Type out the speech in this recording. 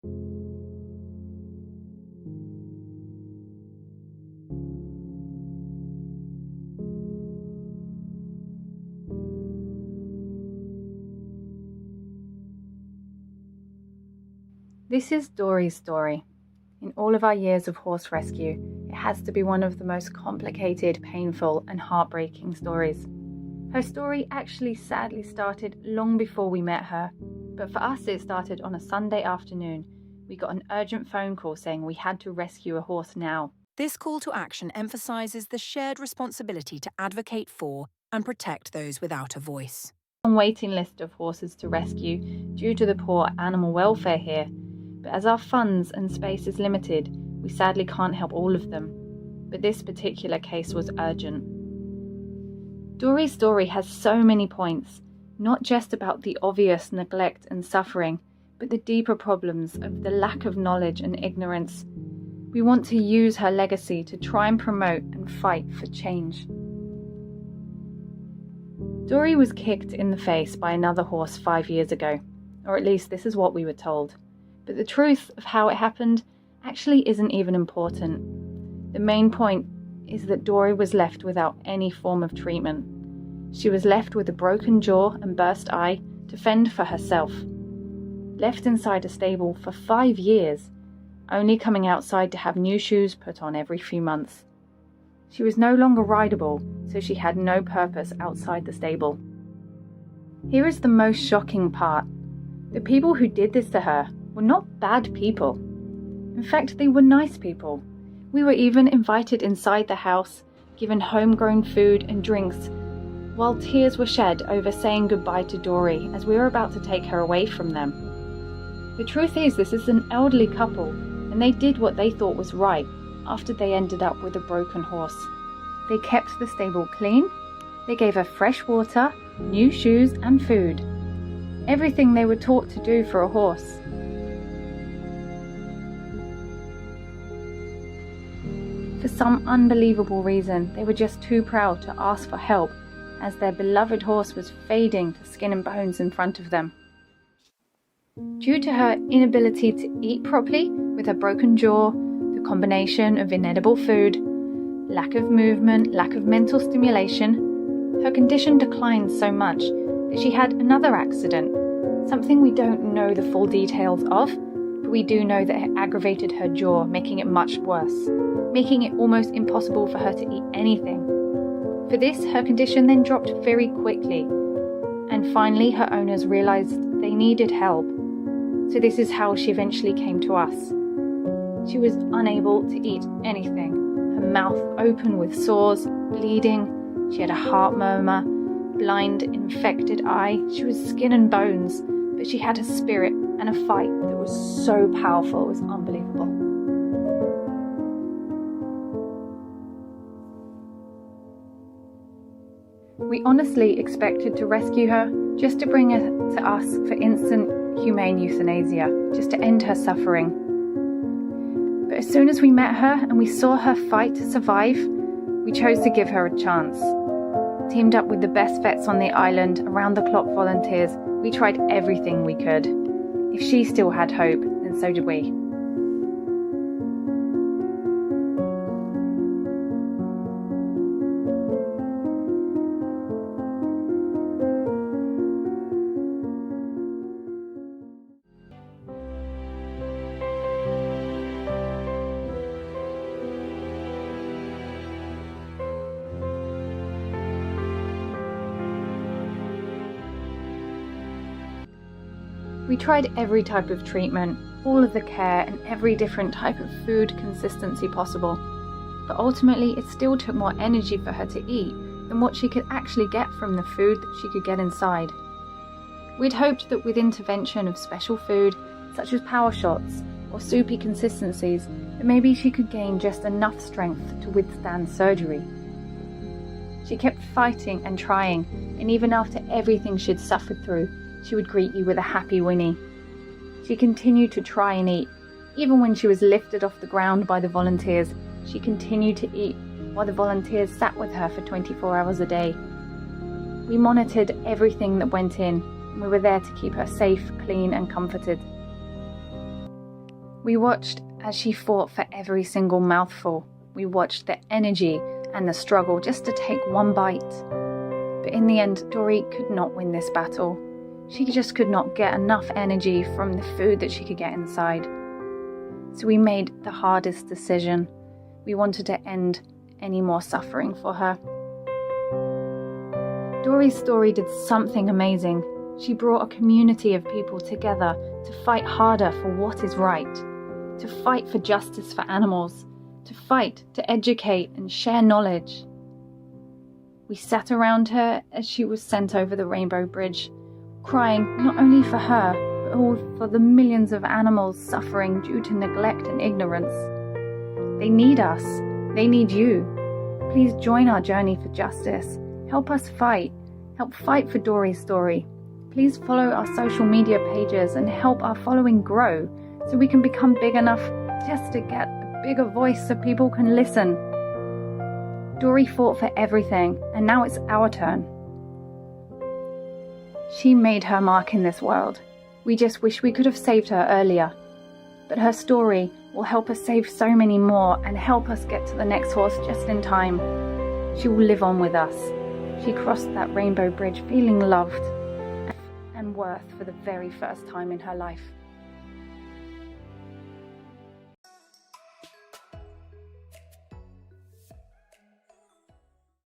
This is Dory's story. In all of our years of horse rescue, it has to be one of the most complicated, painful, and heartbreaking stories. Her story actually sadly started long before we met her, but for us it started on a Sunday afternoon. We got an urgent phone call saying we had to rescue a horse now. This call to action emphasises the shared responsibility to advocate for and protect those without a voice. On waiting list of horses to rescue due to the poor animal welfare here, but as our funds and space is limited, we sadly can't help all of them. But this particular case was urgent. Dory's story has so many points, not just about the obvious neglect and suffering, but the deeper problems of the lack of knowledge and ignorance. We want to use her legacy to try and promote and fight for change. Dory was kicked in the face by another horse 5 years ago, or at least this is what we were told. But the truth of how it happened actually isn't even important. The main point is that Dory was left without any form of treatment. She was left with a broken jaw and burst eye to fend for herself. Left inside a stable for 5 years, only coming outside to have new shoes put on every few months. She was no longer rideable, so she had no purpose outside the stable. Here is the most shocking part. The people who did this to her were not bad people. In fact, they were nice people. We were even invited inside the house, given homegrown food and drinks, while tears were shed over saying goodbye to Dory as we were about to take her away from them. The truth is, this is an elderly couple, and they did what they thought was right after they ended up with a broken horse. They kept the stable clean, they gave her fresh water, new shoes and food. Everything they were taught to do for a horse. For some unbelievable reason, they were just too proud to ask for help as their beloved horse was fading to skin and bones in front of them. Due to her inability to eat properly with her broken jaw, the combination of inedible food, lack of movement, lack of mental stimulation, her condition declined so much that she had another accident, something we don't know the full details of, but we do know that it aggravated her jaw, making it much worse, making it almost impossible for her to eat anything. For this, her condition then dropped very quickly, and finally her owners realized they needed help. So this is how she eventually came to us. She was unable to eat anything, her mouth open with sores, bleeding, she had a heart murmur, blind, infected eye, she was skin and bones, but she had a spirit and a fight that was so powerful, it was unbelievable. We honestly expected to rescue her, just to bring her to us for instant humane euthanasia, just to end her suffering. But as soon as we met her and we saw her fight to survive, we chose to give her a chance. Teamed up with the best vets on the island, around-the-clock volunteers, we tried everything we could. If she still had hope, then so did we. We tried every type of treatment, all of the care and every different type of food consistency possible. But ultimately it still took more energy for her to eat than what she could actually get from the food that she could get inside. We'd hoped that with intervention of special food, such as power shots or soupy consistencies, that maybe she could gain just enough strength to withstand surgery. She kept fighting and trying, and even after everything she'd suffered through, she would greet you with a happy whinny. She continued to try and eat. Even when she was lifted off the ground by the volunteers, she continued to eat while the volunteers sat with her for 24 hours a day. We monitored everything that went in, and we were there to keep her safe, clean and comforted. We watched as she fought for every single mouthful. We watched the energy and the struggle just to take one bite. But in the end, Dory could not win this battle. She just could not get enough energy from the food that she could get inside. So we made the hardest decision. We wanted to end any more suffering for her. Dory's story did something amazing. She brought a community of people together to fight harder for what is right, to fight for justice for animals, to fight, to educate and share knowledge. We sat around her as she was sent over the Rainbow Bridge, crying not only for her, but all for the millions of animals suffering due to neglect and ignorance. They need us. They need you. Please join our journey for justice. Help us fight. Help fight for Dory's story. Please follow our social media pages and help our following grow so we can become big enough just to get a bigger voice so people can listen. Dory fought for everything, and now it's our turn. She made her mark in this world. We just wish we could have saved her earlier. But her story will help us save so many more and help us get to the next horse just in time. She will live on with us. She crossed that rainbow bridge feeling loved and worth for the very first time in her life.